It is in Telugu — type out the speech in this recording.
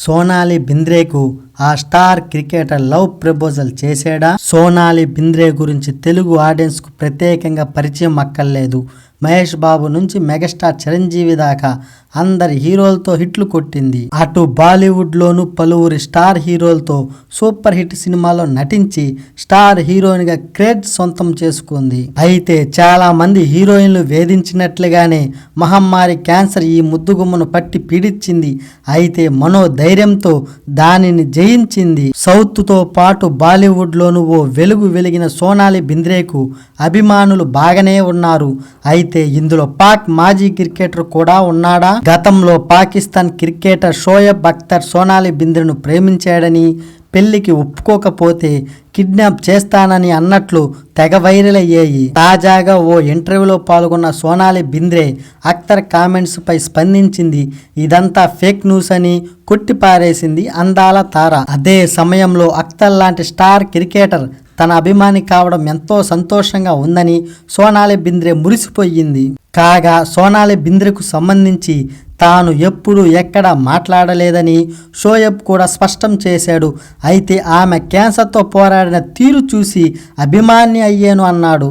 సోనాలి బింద్రేకు ఆ స్టార్ క్రికెటర్ లవ్ ప్రపోజల్ చేశాడా? సోనాలి బింద్రే గురించి తెలుగు ఆడియన్స్ కు ప్రత్యేకంగా పరిచయం అక్కర్లేదు. మహేష్ బాబు నుంచి మెగాస్టార్ చిరంజీవి దాకా అందరి హీరోలతో హిట్లు కొట్టింది. అటు బాలీవుడ్ లోను పలువురి స్టార్ హీరోలతో సూపర్ హిట్ సినిమాలో నటించి స్టార్ హీరోయిన్ గా క్రేజ్ సొంతం చేసుకుంది. అయితే చాలా మంది హీరోయిన్లు వేధించినట్లుగానే మహమ్మారి క్యాన్సర్ ఈ ముద్దుగుమ్మను పట్టి పీడించింది. అయితే మనో ధైర్యంతో దానిని జయించింది. సౌత్ తో పాటు బాలీవుడ్ లోను ఓ వెలుగు వెలిగిన సోనాలి బింద్రేకు అభిమానులు బాగానే ఉన్నారు. అయితే ఇందులో పాక్ మాజీ క్రికెటర్ కూడా ఉన్నాడా? గతంలో పాకిస్తాన్ క్రికెటర్ షోయబ్ అఖ్తర్ సోనాలి బింద్రేను ప్రేమించాడని, పెళ్లికి ఒప్పుకోకపోతే కిడ్నాప్ చేస్తానని అన్నట్లు తెగ వైరల్ అయ్యాయి. తాజాగా ఓ ఇంటర్వ్యూలో పాల్గొన్న సోనాలి బింద్రే అఖ్తర్ కామెంట్స్ పై స్పందించింది. ఇదంతా ఫేక్ న్యూస్ అని కొట్టిపారేసింది అందాల తార. అదే సమయంలో అఖ్తర్ లాంటి స్టార్ క్రికెటర్ తన అభిమాని కావడం ఎంతో సంతోషంగా ఉందని సోనాలి బింద్రే మురిసిపోయింది. కాగా సోనాలి బింద్రేకు సంబంధించి తాను ఎప్పుడు ఎక్కడ మాట్లాడలేదని షోయబ్ కూడా స్పష్టం చేశాడు. అయితే ఆమె క్యాన్సర్తో పోరాడిన తీరు చూసి అభిమాని అయ్యాను అన్నాడు.